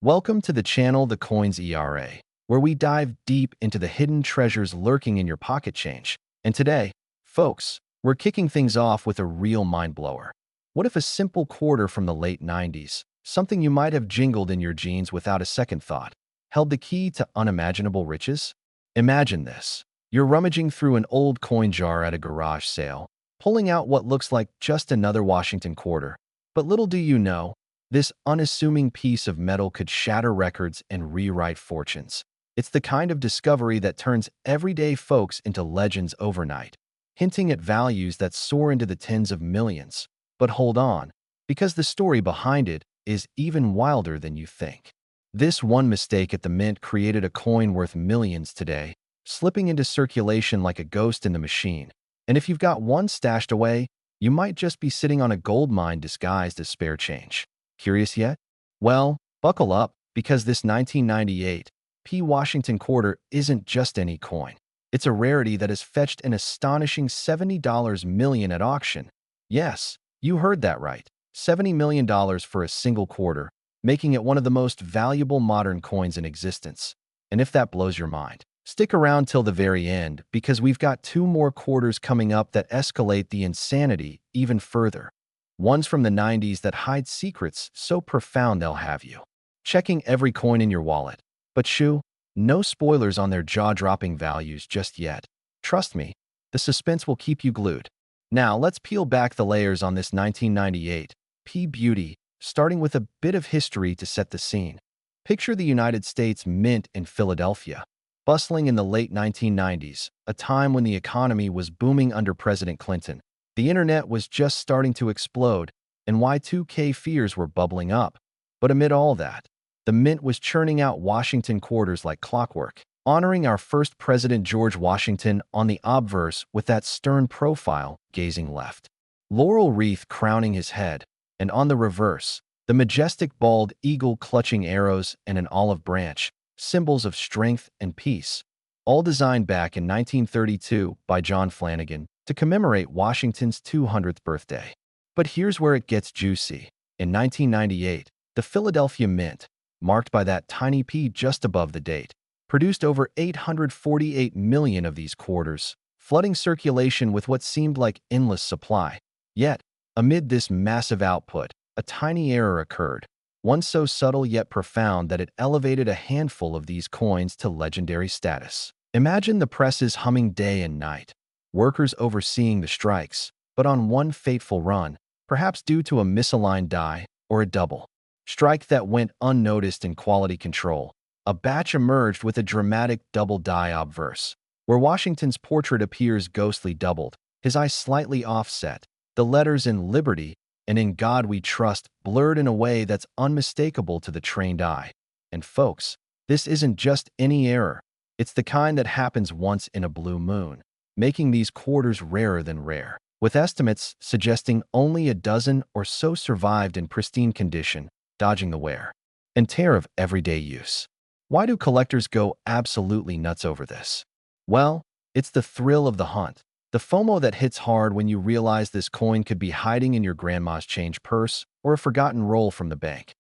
Welcome to the channel The Coins ERA, where we dive deep into the hidden treasures lurking in your pocket change. And today, folks, we're kicking things off with a real mind-blower. What if a simple quarter from the late 90s, something you might have jingled in your jeans without a second thought, held the key to unimaginable riches? Imagine this. You're rummaging through an old coin jar at a garage sale, pulling out what looks like just another Washington quarter. But little do you know, this unassuming piece of metal could shatter records and rewrite fortunes. It's the kind of discovery that turns everyday folks into legends overnight, hinting at values that soar into the tens of millions. But hold on, because the story behind it is even wilder than you think. This one mistake at the mint created a coin worth millions today, slipping into circulation like a ghost in the machine. And if you've got one stashed away, you might just be sitting on a gold mine disguised as spare change. Curious yet? Well, buckle up, because this 1998 P. Washington quarter isn't just any coin. It's a rarity that has fetched an astonishing $70 million at auction. Yes, you heard that right. $70 million for a single quarter, making it one of the most valuable modern coins in existence. And if that blows your mind, stick around till the very end, because we've got two more quarters coming up that escalate the insanity even further. Ones from the 90s that hide secrets so profound they'll have you checking every coin in your wallet. But shoo, no spoilers on their jaw-dropping values just yet. Trust me, the suspense will keep you glued. Now, let's peel back the layers on this 1998 P beauty, starting with a bit of history to set the scene. Picture the United States Mint in Philadelphia, bustling in the late 1990s, a time when the economy was booming under President Clinton. The internet was just starting to explode, and Y2K fears were bubbling up. But amid all that, the mint was churning out Washington quarters like clockwork, honoring our first president George Washington on the Obverse with that stern profile gazing left, laurel wreath crowning his head, and on the reverse, the majestic bald eagle clutching arrows and an olive branch, symbols of strength and peace, all designed back in 1932 by John Flanagan to commemorate Washington's 200th birthday. But here's where it gets juicy. In 1998, the Philadelphia Mint, marked by that tiny P just above the date, produced over 848 million of these quarters, flooding circulation with what seemed like endless supply. Yet, amid this massive output, a tiny error occurred, one so subtle yet profound that it elevated a handful of these coins to legendary status. Imagine the presses humming day and night, workers overseeing the strikes, but on one fateful run, perhaps due to a misaligned die or a double strike that went unnoticed in quality control, a batch emerged with a dramatic double die obverse, where Washington's portrait appears ghostly doubled, his eyes slightly offset, the letters in Liberty and In God We Trust blurred in a way that's unmistakable to the trained eye. And folks, this isn't just any error. It's the kind that happens once in a blue moon, making these quarters rarer than rare, with estimates suggesting only a dozen or so survived in pristine condition, dodging the wear and tear of everyday use. Why do collectors go absolutely nuts over this? Well, it's the thrill of the hunt, the FOMO that hits hard when you realize this coin could be hiding in your grandma's change purse or a forgotten roll from the bank.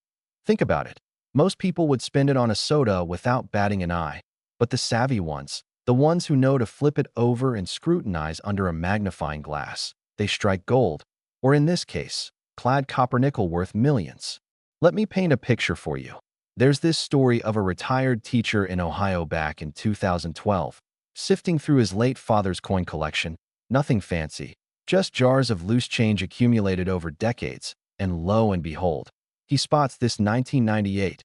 Think about it. Most people would spend it on a soda without batting an eye, but the savvy ones, the ones who know to flip it over and scrutinize under a magnifying glass, they strike gold, or in this case, Clad copper nickel worth millions. Let me paint a picture for you. There's this story of a retired teacher in Ohio back in 2012, sifting through his late father's coin collection, nothing fancy, just jars of loose change accumulated over decades, and lo and behold, he spots this 1998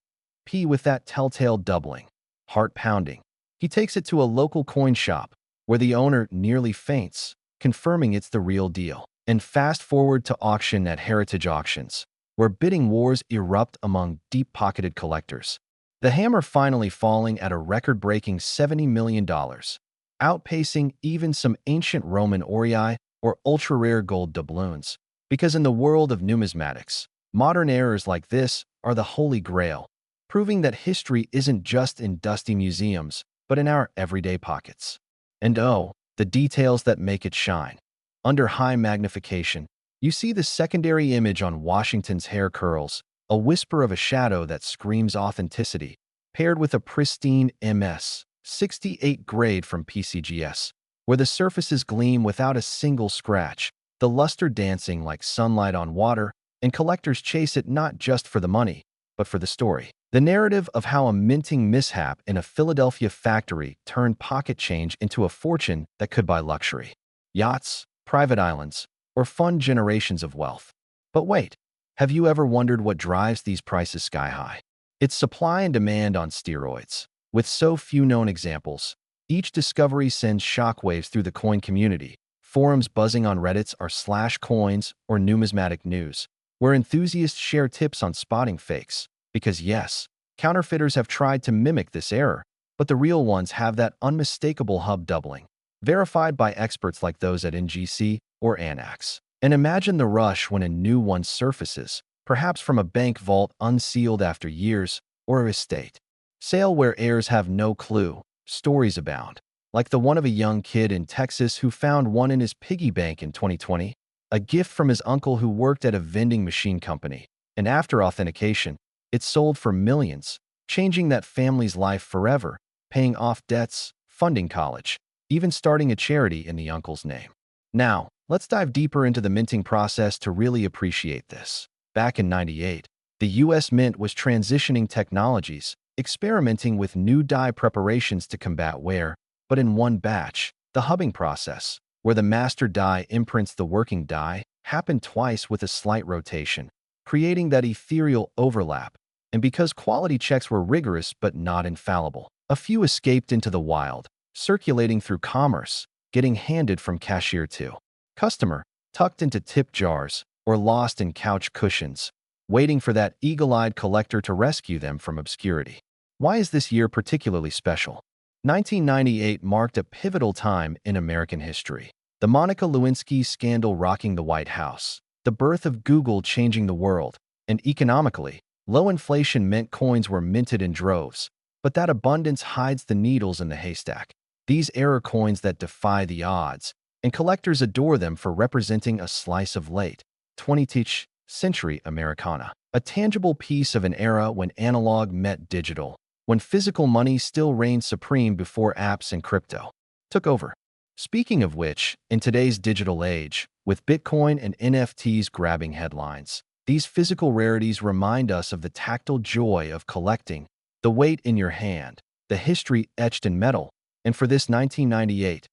P with that telltale doubling, heart pounding. He takes it to a local coin shop, where the owner nearly faints, confirming it's the real deal. And fast forward to auction at Heritage Auctions, where bidding wars erupt among deep-pocketed collectors. The hammer finally falling at a record-breaking $70 million, outpacing even some ancient Roman aurii or ultra-rare gold doubloons. Because in the world of numismatics, modern errors like this are the holy grail, proving that history isn't just in dusty museums, but in our everyday pockets. And oh, the details that make it shine. Under high magnification, you see the secondary image on Washington's hair curls, a whisper of a shadow that screams authenticity, paired with a pristine MS-68 grade from PCGS, where the surfaces gleam without a single scratch, the luster dancing like sunlight on water, and collectors chase it not just for the money, but for the story. The narrative of how a minting mishap in a Philadelphia factory turned pocket change into a fortune that could buy luxury, yachts, private islands, or fund generations of wealth. But wait, have you ever wondered what drives these prices sky high? It's supply and demand on steroids. With so few known examples, each discovery sends shockwaves through the coin community. Forums buzzing on Reddits are slash coins or numismatic news, where enthusiasts share tips on spotting fakes. Because yes, counterfeiters have tried to mimic this error, but the real ones have that unmistakable hub doubling, verified by experts like those at NGC or Anax. And imagine the rush when a new one surfaces, perhaps from a bank vault unsealed after years, or a estate sale where heirs have no clue. Stories abound, like the one of a young kid in Texas who found one in his piggy bank in 2020, a gift from his uncle who worked at a vending machine company, and after authentication, it sold for millions, changing that family's life forever, paying off debts, funding college, even starting a charity in the uncle's name. Now, let's dive deeper into the minting process to really appreciate this. Back in '98, the U.S. Mint was transitioning technologies, experimenting with new die preparations to combat wear, but in one batch. The hubbing process, where the master die imprints the working die, happened twice with a slight rotation, creating that ethereal overlap. And because quality checks were rigorous but not infallible, a few escaped into the wild, circulating through commerce, getting handed from cashier to customer, tucked into tip jars, or lost in couch cushions, waiting for that eagle-eyed collector to rescue them from obscurity. Why is this year particularly special? 1998 marked a pivotal time in American history. The Monica Lewinsky scandal rocking the White House, the birth of Google changing the world, and economically, low inflation meant coins were minted in droves, but that abundance hides the needles in the haystack. These error coins that defy the odds, and collectors adore them for representing a slice of late 20th century Americana, a tangible piece of an era when analog met digital, when physical money still reigned supreme before apps and crypto took over. Speaking of which, in today's digital age, with Bitcoin and NFTs grabbing headlines, these physical rarities remind us of the tactile joy of collecting, the weight in your hand, the history etched in metal. And for this 1998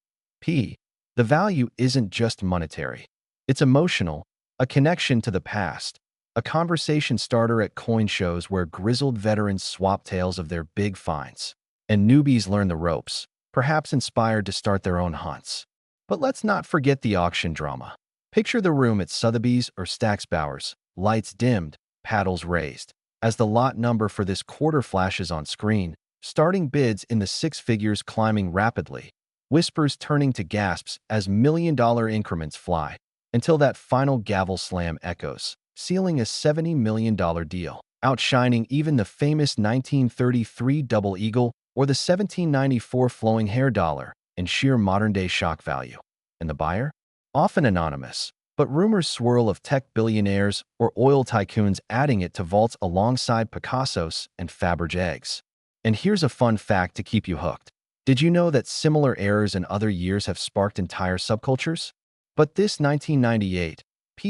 the value isn't just monetary. It's emotional, a connection to the past, a conversation starter at coin shows where grizzled veterans swap tales of their big finds, and newbies learn the ropes, perhaps inspired to start their own hunts. But let's not forget the auction drama. Picture the room at Sotheby's or Stack's Bowers, lights dimmed, paddles raised. As the lot number for this quarter flashes on screen, starting bids in the six figures climbing rapidly, whispers turning to gasps as million-dollar increments fly, until that final gavel slam echoes, sealing a $70 million deal, outshining even the famous 1933 double eagle or the 1794 flowing hair dollar in sheer modern-day shock value. And the buyer? Often anonymous, but rumors swirl of tech billionaires or oil tycoons adding it to vaults alongside Picassos and Fabergés. And here's a fun fact to keep you hooked. Did you know that similar errors in other years have sparked entire subcultures? But this 1998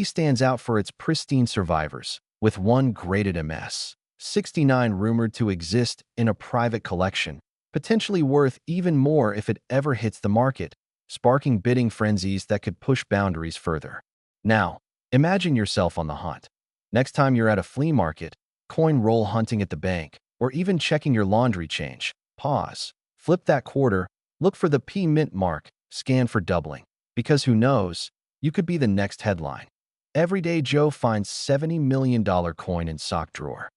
stands out for its pristine survivors, with one graded MS-69 rumored to exist in a private collection, potentially worth even more if it ever hits the market, sparking bidding frenzies that could push boundaries further. Now, imagine yourself on the hunt. Next time you're at a flea market, coin roll hunting at the bank, or even checking your laundry change, pause. Flip that quarter, look for the P mint mark, scan for doubling. Because who knows, you could be the next headline. Everyday Joe finds $70 million coin in sock drawer.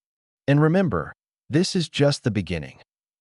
And remember, this is just the beginning.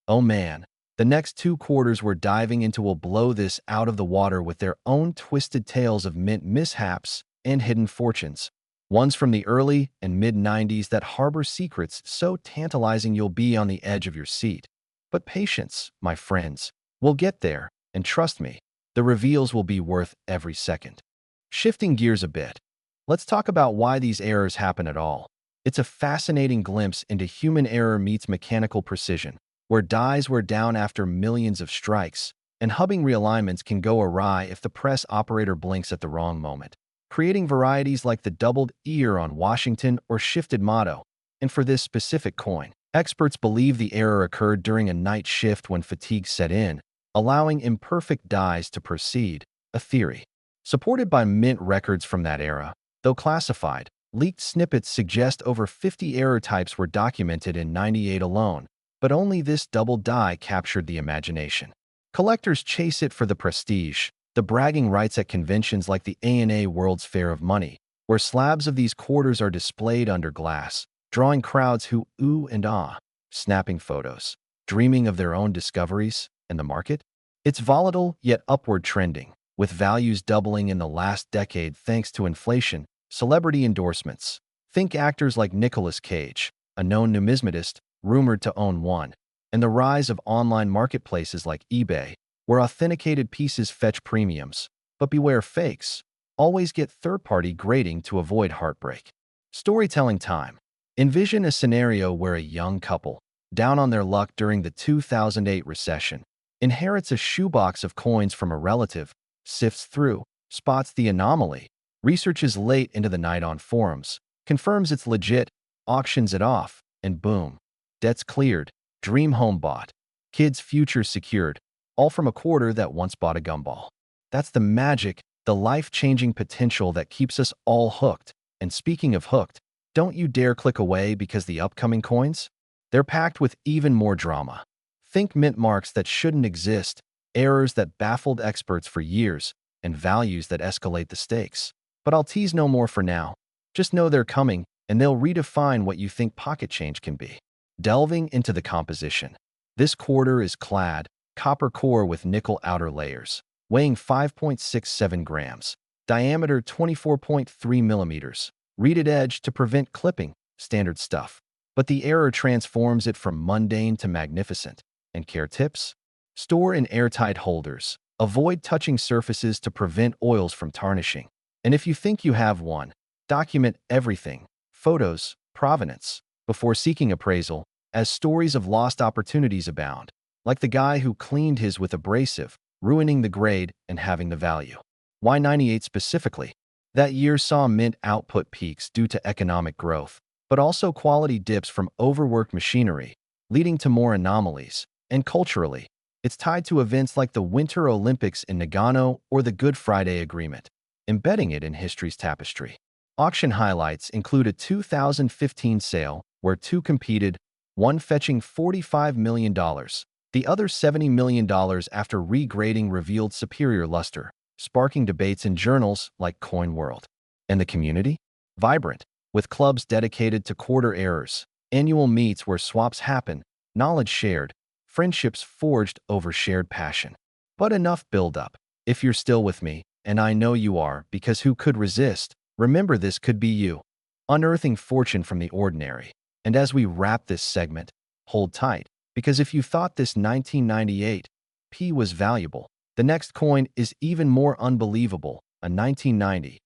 Oh man, the next 2 quarters we're diving into will blow this out of the water with their own twisted tales of mint mishaps and hidden fortunes. Ones from the early and mid-90s that harbor secrets so tantalizing you'll be on the edge of your seat. But patience, my friends. We'll get there, and trust me, the reveals will be worth every second. Shifting gears a bit, let's talk about why these errors happen at all. It's a fascinating glimpse into human error meets mechanical precision, where dies wear down after millions of strikes, and hubbing realignments can go awry if the press operator blinks at the wrong moment, creating varieties like the doubled ear on Washington or shifted motto. And for this specific coin, experts believe the error occurred during a night shift when fatigue set in, allowing imperfect dies to proceed, a theory supported by mint records from that era. Though classified, leaked snippets suggest over 50 error types were documented in '98 alone, but only this double die captured the imagination. Collectors chase it for the prestige, the bragging rights at conventions like the ANA World's Fair of Money, where slabs of these quarters are displayed under glass, drawing crowds who ooh and ah, snapping photos, dreaming of their own discoveries, and the market? It's volatile yet upward trending, with values doubling in the last decade thanks to inflation, celebrity endorsements. Think actors like Nicolas Cage, a known numismatist, rumored to own one, and the rise of online marketplaces like eBay, where authenticated pieces fetch premiums. But beware fakes. Always get third-party grading to avoid heartbreak. Storytelling time. Envision a scenario where a young couple, down on their luck during the 2008 recession, inherits a shoebox of coins from a relative, sifts through, spots the anomaly, researches late into the night on forums, confirms it's legit, auctions it off, and boom, debts cleared, dream home bought, kids' future secured, all from a quarter that once bought a gumball. That's the magic, the life-changing potential that keeps us all hooked. And speaking of hooked, don't you dare click away because the upcoming coins? They're packed with even more drama. Think mint marks that shouldn't exist, errors that baffled experts for years, and values that escalate the stakes. But I'll tease no more for now. Just know they're coming, and they'll redefine what you think pocket change can be. Delving into the composition. This quarter is clad, copper core with nickel outer layers, weighing 5.67 grams, diameter 24.3 millimeters, reeded edge to prevent clipping, standard stuff. But the error transforms it from mundane to magnificent. And care tips? Store in airtight holders. Avoid touching surfaces to prevent oils from tarnishing. And if you think you have one, document everything, photos, provenance, before seeking appraisal, as stories of lost opportunities abound, like the guy who cleaned his with abrasive, ruining the grade and having the value. Why '98 specifically? That year saw mint output peaks due to economic growth, but also quality dips from overworked machinery, leading to more anomalies. And culturally, it's tied to events like the Winter Olympics in Nagano or the Good Friday Agreement, embedding it in history's tapestry. Auction highlights include a 2015 sale where two competed, one fetching $45 million, the other $70 million after regrading revealed superior luster, sparking debates in journals like Coin World. And the community? Vibrant, with clubs dedicated to quarter errors, annual meets where swaps happen, knowledge shared, friendships forged over shared passion. But enough build-up. If you're still with me, and I know you are, because who could resist? Remember, this could be you. Unearthing fortune from the ordinary. And as we wrap this segment, hold tight, because if you thought this 1998 P was valuable, the next coin is even more unbelievable, a 1990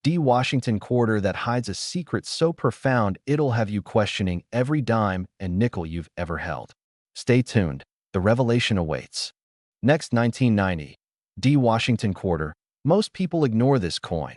D Washington quarter that hides a secret so profound it'll have you questioning every dime and nickel you've ever held. Stay tuned, the revelation awaits. Next, 1990 D Washington quarter. Most people ignore this coin,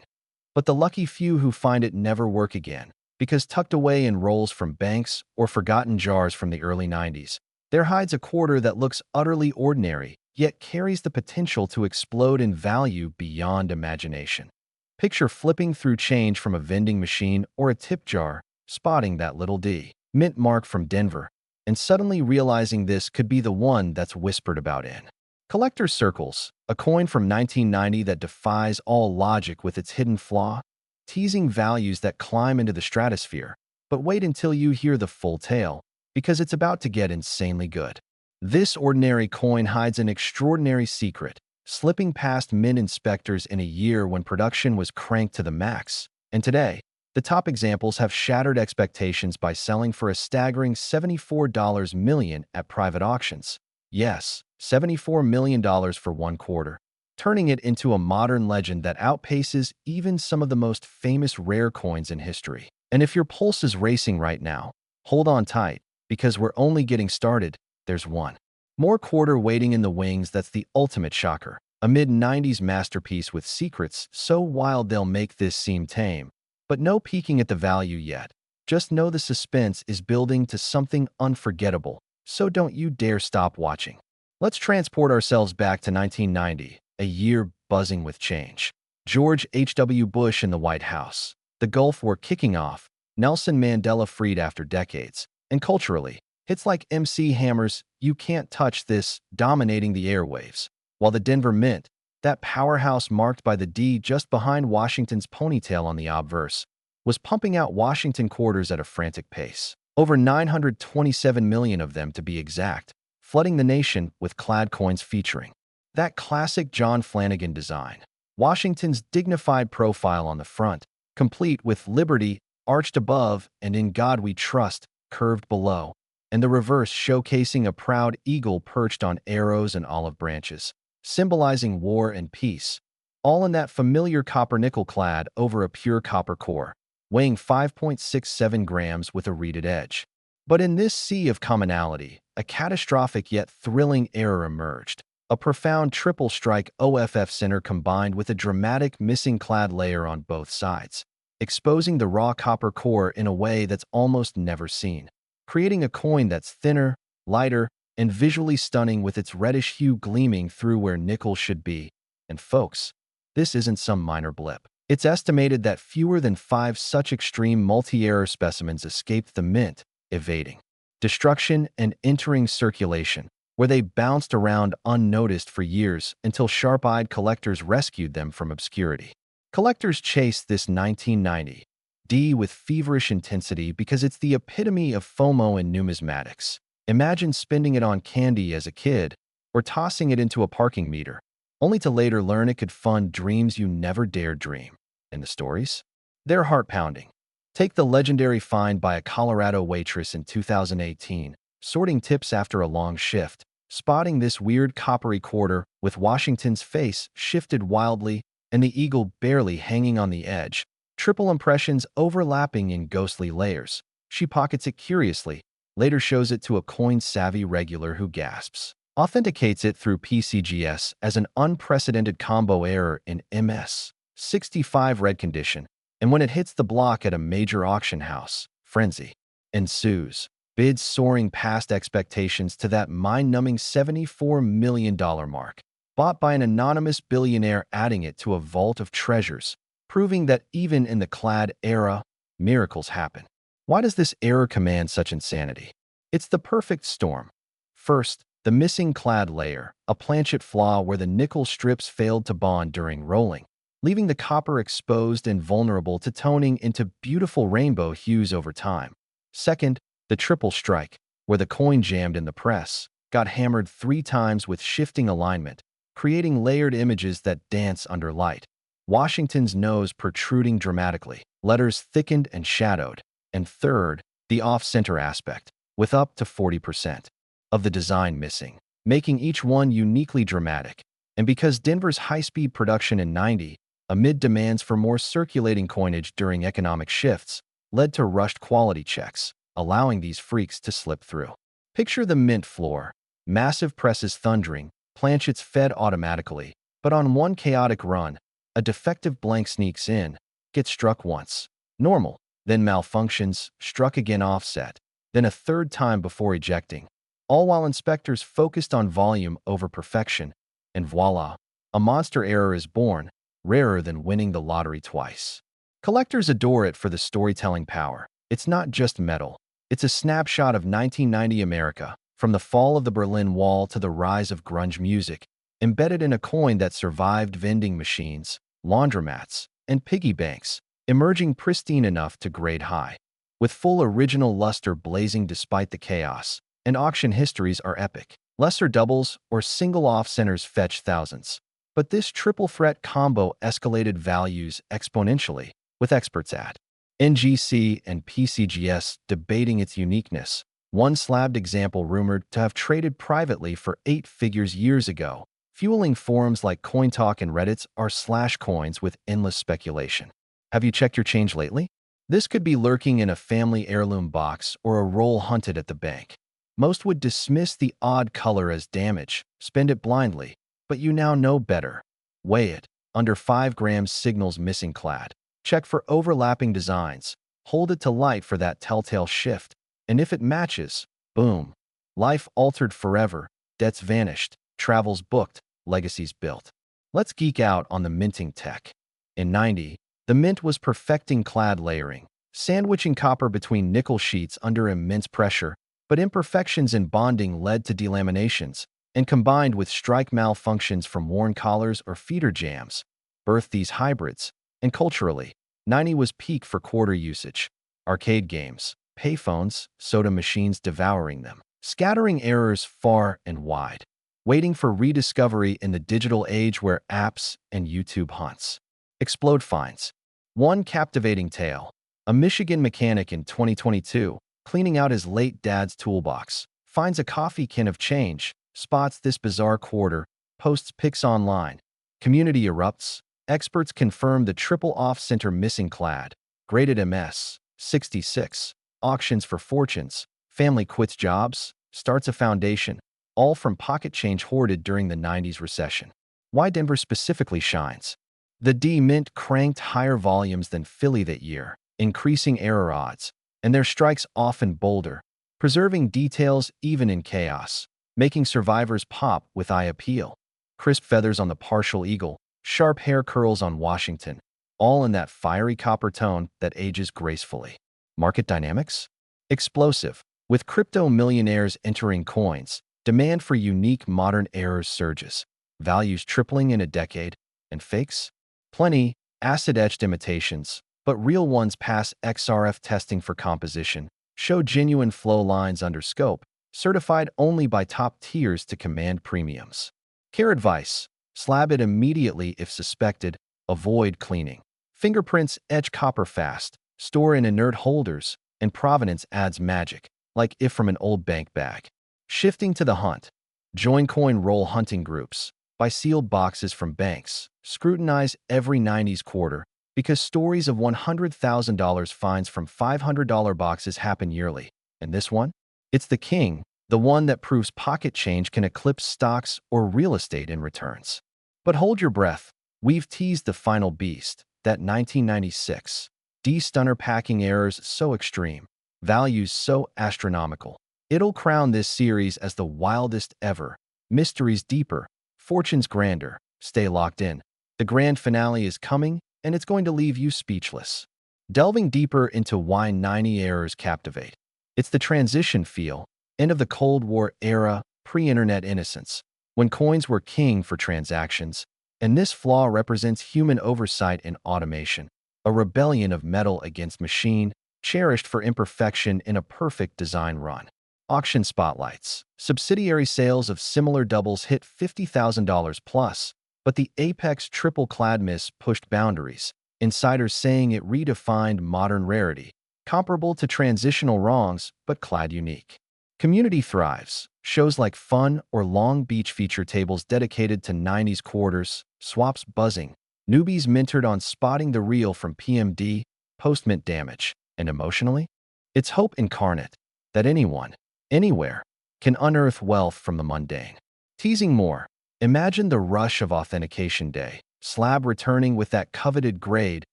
but the lucky few who find it never work again, because tucked away in rolls from banks or forgotten jars from the early '90s, there hides a quarter that looks utterly ordinary, yet carries the potential to explode in value beyond imagination. Picture flipping through change from a vending machine or a tip jar, spotting that little D mint mark from Denver, and suddenly realizing this could be the one that's whispered about in collector circles, a coin from 1990 that defies all logic with its hidden flaw, teasing values that climb into the stratosphere. But wait until you hear the full tale, because it's about to get insanely good. This ordinary coin hides an extraordinary secret, slipping past mint inspectors in a year when production was cranked to the max. And today, the top examples have shattered expectations by selling for a staggering $74 million at private auctions. Yes, $74 million for one quarter, turning it into a modern legend that outpaces even some of the most famous rare coins in history. And if your pulse is racing right now, hold on tight, because we're only getting started. There's one more quarter waiting in the wings that's the ultimate shocker. A mid-90s masterpiece with secrets so wild they'll make this seem tame. But no peeking at the value yet. Just know the suspense is building to something unforgettable, so don't you dare stop watching. Let's transport ourselves back to 1990, a year buzzing with change. George H.W. Bush in the White House. The Gulf War kicking off, Nelson Mandela freed after decades, and culturally, hits like MC Hammer's "You Can't Touch This" dominating the airwaves, while the Denver Mint, that powerhouse marked by the D just behind Washington's ponytail on the Obverse, was pumping out Washington quarters at a frantic pace. Over 927 million of them to be exact, flooding the nation with Clad coins featuring that classic John Flanagan design. Washington's dignified profile on the front, complete with Liberty arched above and "In God We Trust" curved below, and the reverse showcasing a proud eagle perched on arrows and olive branches, symbolizing war and peace, all in that familiar copper-nickel clad over a pure copper core, weighing 5.67 grams with a reeded edge. But in this sea of commonality, a catastrophic yet thrilling error emerged. A profound triple strike OFF center combined with a dramatic missing clad layer on both sides, exposing the raw copper core in a way that's almost never seen, creating a coin that's thinner, lighter, and visually stunning with its reddish hue gleaming through where nickel should be. And folks, this isn't some minor blip. It's estimated that fewer than 5 such extreme multi-error specimens escaped the mint, evading destruction and entering circulation, where they bounced around unnoticed for years until sharp-eyed collectors rescued them from obscurity. Collectors chased this 1990 D with feverish intensity because it's the epitome of FOMO in numismatics. Imagine spending it on candy as a kid or tossing it into a parking meter, only to later learn it could fund dreams you never dared dream. And the stories? They're heart-pounding. Take the legendary find by a Colorado waitress in 2018, sorting tips after a long shift, spotting this weird coppery quarter with Washington's face shifted wildly and the eagle barely hanging on the edge, triple impressions overlapping in ghostly layers. She pockets it curiously, later shows it to a coin-savvy regular who gasps, authenticates it through PCGS as an unprecedented combo error in MS-65 red condition, and when it hits the block at a major auction house, frenzy ensues. Bids soaring past expectations to that mind-numbing $74 million mark, bought by an anonymous billionaire adding it to a vault of treasures, proving that even in the Clad era, miracles happen. Why does this error command such insanity? It's the perfect storm. First, the missing Clad layer, a planchet flaw where the nickel strips failed to bond during rolling, leaving the copper exposed and vulnerable to toning into beautiful rainbow hues over time. Second, the triple strike, where the coin jammed in the press, got hammered 3 times with shifting alignment, creating layered images that dance under light. Washington's nose protruding dramatically, letters thickened and shadowed. And third, the off-center aspect, with up to 40% of the design missing, making each one uniquely dramatic. And because Denver's high-speed production in '90, amid demands for more circulating coinage during economic shifts, led to rushed quality checks, allowing these freaks to slip through. Picture the mint floor, massive presses thundering, planchets fed automatically, but on one chaotic run, a defective blank sneaks in, gets struck once, normal, then malfunctions, struck again offset, then a third time before ejecting, all while inspectors focused on volume over perfection, and voila, a monster error is born, rarer than winning the lottery twice. Collectors adore it for the storytelling power. It's not just metal. It's a snapshot of 1990 America, from the fall of the Berlin Wall to the rise of grunge music, embedded in a coin that survived vending machines, laundromats, and piggy banks, emerging pristine enough to grade high, with full original luster blazing despite the chaos. And auction histories are epic. Lesser doubles or single off-centers fetch thousands. But this triple threat combo escalated values exponentially, with experts at NGC and PCGS debating its uniqueness. One slabbed example rumored to have traded privately for 8 figures years ago, fueling forums like CoinTalk and Reddit's r/coins with endless speculation. Have you checked your change lately? This could be lurking in a family heirloom box or a roll hunted at the bank. Most would dismiss the odd color as damage, spend it blindly, but you now know better. Weigh it. Under 5 grams signals missing Clad. Check for overlapping designs. Hold it to light for that telltale shift. And if it matches, boom. Life altered forever, debts vanished, travels booked, legacies built. Let's geek out on the minting tech. In '90, the mint was perfecting Clad layering, sandwiching copper between nickel sheets under immense pressure, but imperfections in bonding led to delaminations, and combined with strike malfunctions from worn collars or feeder jams, birthed these hybrids. And culturally, '90 was peak for quarter usage. Arcade games, payphones, soda machines devouring them, scattering errors far and wide, waiting for rediscovery in the digital age where apps and YouTube hunts explode finds. One captivating tale. A Michigan mechanic in 2022, cleaning out his late dad's toolbox, finds a coffee can of change, spots this bizarre quarter, posts pics online. Community erupts. Experts confirm the triple off-center missing Clad. Graded MS. 66. Auctions for fortunes. Family quits jobs. Starts a foundation. All from pocket change hoarded during the '90s recession. Why Denver specifically shines. The D Mint cranked higher volumes than Philly that year, increasing error odds, and their strikes often bolder, preserving details even in chaos, making survivors pop with eye appeal. Crisp feathers on the partial eagle, sharp hair curls on Washington, all in that fiery copper tone that ages gracefully. Market dynamics? Explosive. With crypto millionaires entering coins, demand for unique modern errors surges, values tripling in a decade, and fakes? Plenty, acid-etched imitations, but real ones pass XRF testing for composition, show genuine flow lines under scope, certified only by top tiers to command premiums. Care advice: slab it immediately if suspected, avoid cleaning. Fingerprints etch copper fast, store in inert holders, and provenance adds magic, like if from an old bank bag. Shifting to the hunt. Join coin roll hunting groups. Buy sealed boxes from banks. Scrutinize every '90s quarter, because stories of $100,000 fines from $500 boxes happen yearly. And this one? It's the king, the one that proves pocket change can eclipse stocks or real estate in returns. But hold your breath. We've teased the final beast, that 1996. D-stunner packing errors so extreme, values so astronomical. It'll crown this series as the wildest ever. Mysteries deeper, fortunes grander. Stay locked in. The grand finale is coming, and it's going to leave you speechless. Delving deeper into why '90 errors captivate. It's the transition feel, end of the Cold War era, pre-internet innocence, when coins were king for transactions, and this flaw represents human oversight and automation, a rebellion of metal against machine, cherished for imperfection in a perfect design run. Auction spotlights. Subsidiary sales of similar doubles hit $50,000 plus, but the Apex triple Clad miss pushed boundaries, insiders saying it redefined modern rarity, comparable to transitional wrongs but Clad unique. Community thrives. Shows like Fun or Long Beach feature tables dedicated to '90s quarters, swaps buzzing, newbies mentored on spotting the real from PMD, post-mint damage, and emotionally, it's hope incarnate that anyone, anywhere, can unearth wealth from the mundane. Teasing more. Imagine the rush of authentication day, slab returning with that coveted grade,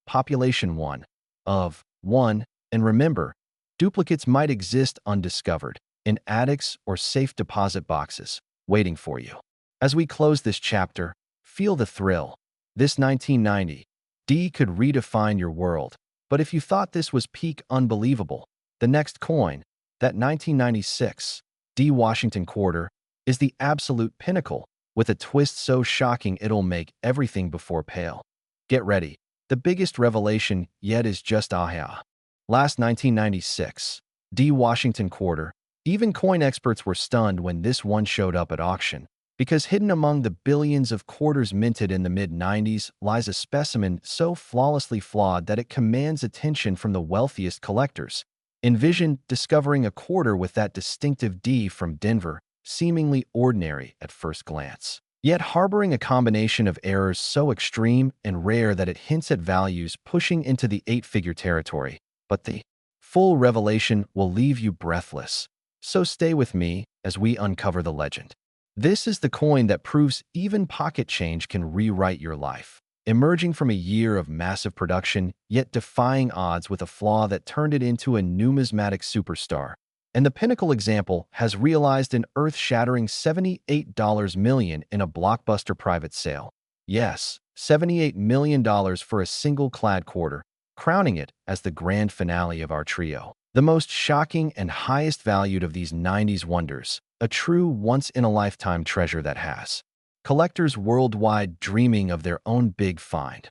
population 1, of 1, and remember, duplicates might exist undiscovered, in attics or safe deposit boxes, waiting for you. As we close this chapter, feel the thrill. This 1990 D could redefine your world, but if you thought this was peak unbelievable, the next coin, that 1996 D Washington quarter, is the absolute pinnacle, with a twist so shocking it'll make everything before pale. Get ready. The biggest revelation yet is just aha. Last 1996 D Washington quarter. Even coin experts were stunned when this one showed up at auction, because hidden among the billions of quarters minted in the mid-90s lies a specimen so flawlessly flawed that it commands attention from the wealthiest collectors. Envision discovering a quarter with that distinctive D from Denver, seemingly ordinary at first glance, yet harboring a combination of errors so extreme and rare that it hints at values pushing into the 8-figure territory. but the full revelation will leave you breathless. So stay with me as we uncover the legend. This is the coin that proves even pocket change can rewrite your life. Emerging from a year of massive production, yet defying odds with a flaw that turned it into a numismatic superstar. And the pinnacle example has realized an earth-shattering $78 million in a blockbuster private sale. Yes, $78 million for a single Clad quarter, crowning it as the grand finale of our trio. The most shocking and highest valued of these 90s wonders, a true once-in-a-lifetime treasure that has collectors worldwide dreaming of their own big find.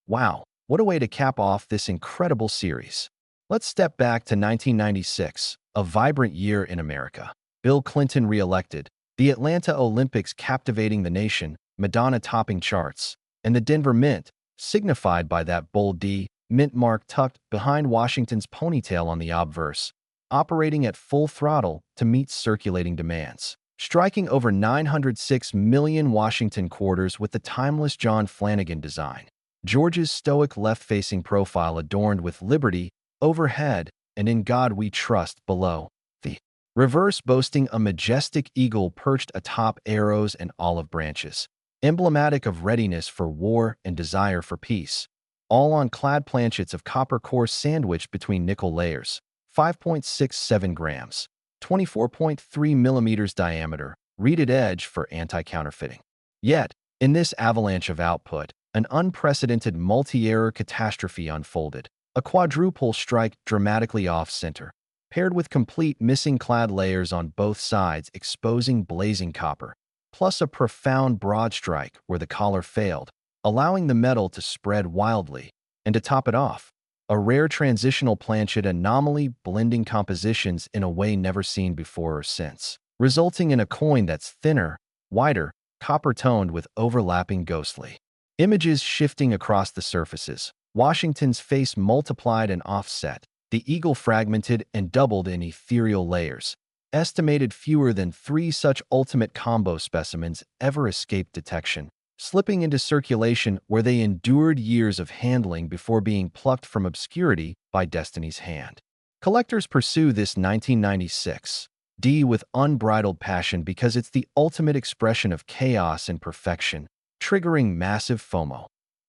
Wow, what a way to cap off this incredible series. Let's step back to 1996, a vibrant year in America. Bill Clinton re-elected, the Atlanta Olympics captivating the nation, Madonna topping charts, and the Denver Mint, signified by that bold D, mint mark tucked behind Washington's ponytail on the Obverse, operating at full throttle to meet circulating demands, striking over 906 million Washington quarters with the timeless John Flanagan design. George's stoic left-facing profile adorned with liberty overhead and in God we trust below. The reverse boasting a majestic eagle perched atop arrows and olive branches, emblematic of readiness for war and desire for peace, all on clad planchets of copper core sandwiched between nickel layers, 5.67 grams, 24.3 millimeters diameter, reeded edge for anti-counterfeiting. Yet, in this avalanche of output, an unprecedented multi-error catastrophe unfolded. A quadruple strike dramatically off-center, paired with complete missing clad layers on both sides exposing blazing copper, plus a profound broadstrike where the collar failed, allowing the metal to spread wildly, and to top it off, a rare transitional planchet anomaly blending compositions in a way never seen before or since, resulting in a coin that's thinner, wider, copper-toned with overlapping ghostly images shifting across the surfaces. Washington's face multiplied and offset, the eagle fragmented and doubled in ethereal layers. Estimated fewer than 3 such ultimate combo specimens ever escaped detection, slipping into circulation where they endured years of handling before being plucked from obscurity by destiny's hand. Collectors pursue this 1996 D with unbridled passion because it's the ultimate expression of chaos and perfection, triggering massive FOMO.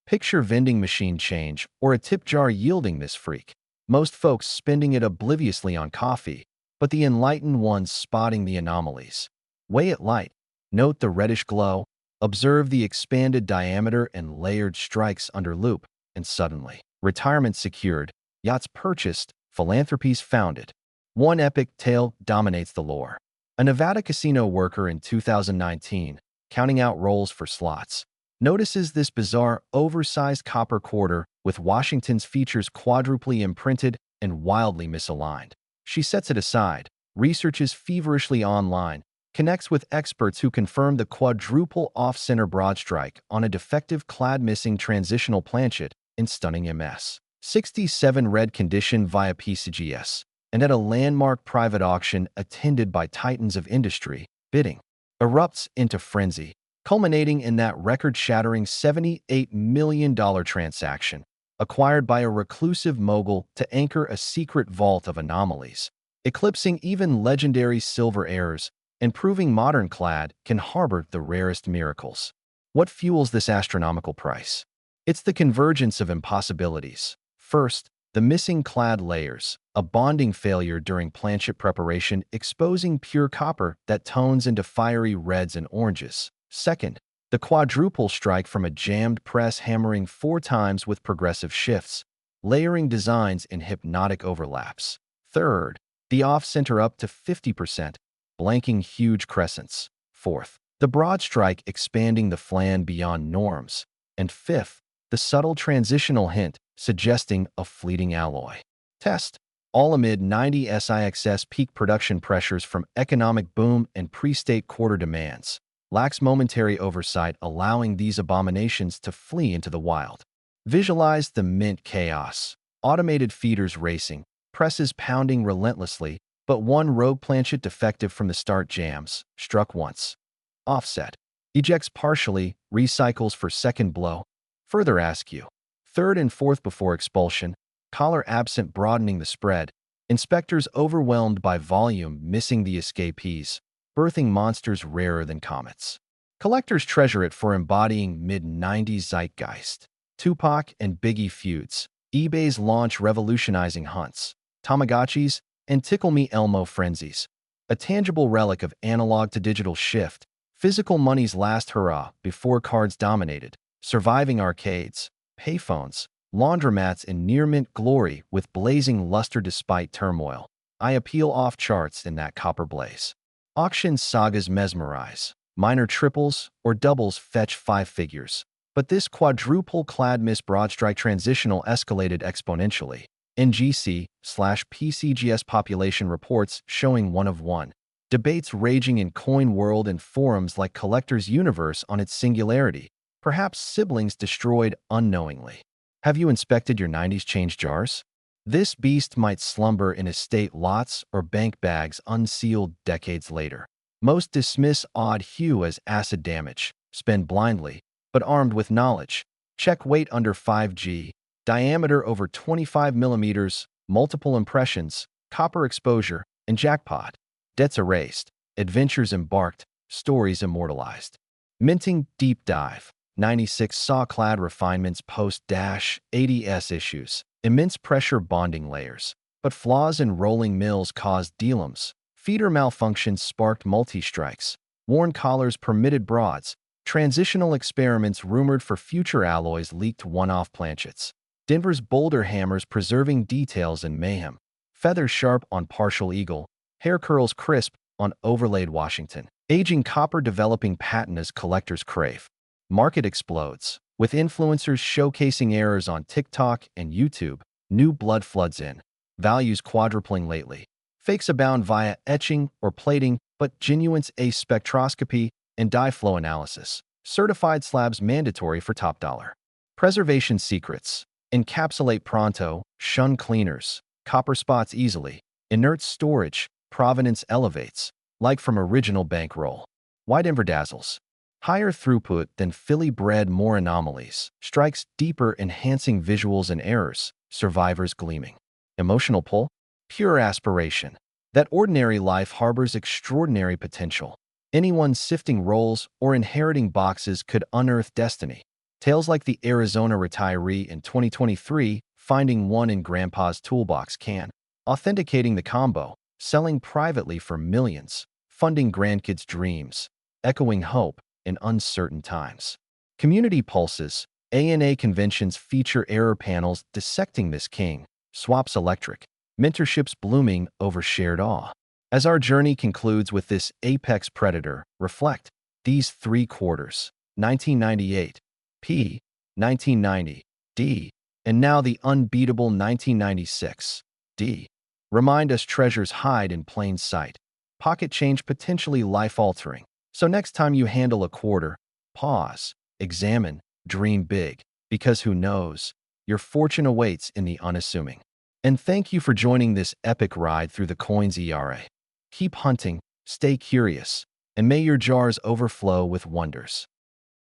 Picture vending machine change or a tip jar yielding this freak. Most folks spending it obliviously on coffee, but the enlightened ones spotting the anomalies. Weigh it light. Note the reddish glow. Observe the expanded diameter and layered strikes under loop, and suddenly, retirement secured, yachts purchased, philanthropies founded. One epic tale dominates the lore. A Nevada casino worker in 2019, counting out rolls for slots, notices this bizarre, oversized copper quarter with Washington's features quadruply imprinted and wildly misaligned. She sets it aside, researches feverishly online, connects with experts who confirm the quadruple off-center broadstrike on a defective clad-missing transitional planchet in stunning MS.67 red condition via PCGS, and at a landmark private auction attended by titans of industry, bidding erupts into frenzy, culminating in that record-shattering $78 million transaction, acquired by a reclusive mogul to anchor a secret vault of anomalies, eclipsing even legendary silver errors and proving modern Clad can harbor the rarest miracles. What fuels this astronomical price? It's the convergence of impossibilities. First, the missing Clad layers, a bonding failure during planchet preparation exposing pure copper that tones into fiery reds and oranges. Second, the quadruple strike from a jammed press hammering 4 times with progressive shifts, layering designs in hypnotic overlaps. Third, the off-center up to 50%, blanking huge crescents. Fourth, the broad strike expanding the flan beyond norms. And fifth, the subtle transitional hint suggesting a fleeting alloy test, all amid 90 SIXS peak production pressures from economic boom and pre-state quarter demands. Lacks momentary oversight, allowing these abominations to flee into the wild. Visualize the mint chaos. Automated feeders racing, presses pounding relentlessly, but one rogue planchet defective from the start jams, struck once. Offset. Ejects partially, recycles for second blow. Further ask you. Third and fourth before expulsion. collar absent broadening the spread, inspectors overwhelmed by volume missing the escapees, birthing monsters rarer than comets. Collectors treasure it for embodying mid-90s zeitgeist. Tupac and Biggie feuds, eBay's launch revolutionizing hunts, Tamagotchis, and Tickle Me Elmo frenzies. A tangible relic of analog to digital shift, physical money's last hurrah before cards dominated, surviving arcades, payphones, laundromats in near-mint glory with blazing luster despite turmoil. I appeal off charts in that copper blaze. Auction sagas mesmerize. Minor triples or doubles fetch 5 figures. But this quadruple Clad Broadstrike transitional escalated exponentially. NGC/PCGS population reports showing 1 of 1. Debates raging in coin world and forums like Collector's Universe on its singularity. Perhaps siblings destroyed unknowingly. Have you inspected your 90s change jars? This beast might slumber in estate lots or bank bags unsealed decades later. Most dismiss odd hue as acid damage, spend blindly, but armed with knowledge. Check weight under 5G, diameter over 25 millimeters, multiple impressions, copper exposure, and jackpot. Debts erased, adventures embarked, stories immortalized. Minting deep dive. 96 saw Clad refinements post-80s issues. Immense pressure bonding layers. But flaws in rolling mills caused delums. Feeder malfunctions sparked multi-strikes. Worn collars permitted broads. Transitional experiments rumored for future alloys leaked one-off planchets. Denver's boulder hammers preserving details in mayhem. Feathers sharp on partial eagle. Hair curls crisp on overlaid Washington. Aging copper developing patent as collectors crave. Market explodes. With influencers showcasing errors on TikTok and YouTube, new blood floods in. Values quadrupling lately. Fakes abound via etching or plating, but genuine's ace spectroscopy and dye flow analysis. Certified slabs mandatory for top dollar. Preservation secrets. Encapsulate pronto, shun cleaners. Copper spots easily. Inert storage. Provenance elevates. Like from original bankroll. Why Denver dazzles. Higher throughput than Philly bred, more anomalies. Strikes deeper, enhancing visuals and errors. Survivors gleaming. Emotional pull. Pure aspiration. That ordinary life harbors extraordinary potential. Anyone sifting rolls or inheriting boxes could unearth destiny. Tales like the Arizona retiree in 2023 finding one in Grandpa's toolbox can. Authenticating the combo. Selling privately for millions. Funding grandkids' dreams. Echoing hope in uncertain times. Community pulses. ANA conventions feature error panels dissecting this king. Swaps electric. Mentorships blooming over shared awe. As our journey concludes with this apex predator, reflect these 3 quarters. 1998, P, 1990, D, and now the unbeatable 1996, D. Remind us treasures hide in plain sight. Pocket change potentially life-altering. So next time you handle a quarter, pause, examine, dream big, because who knows, your fortune awaits in the unassuming. And thank you for joining this epic ride through the coins era. Keep hunting, stay curious, and may your jars overflow with wonders.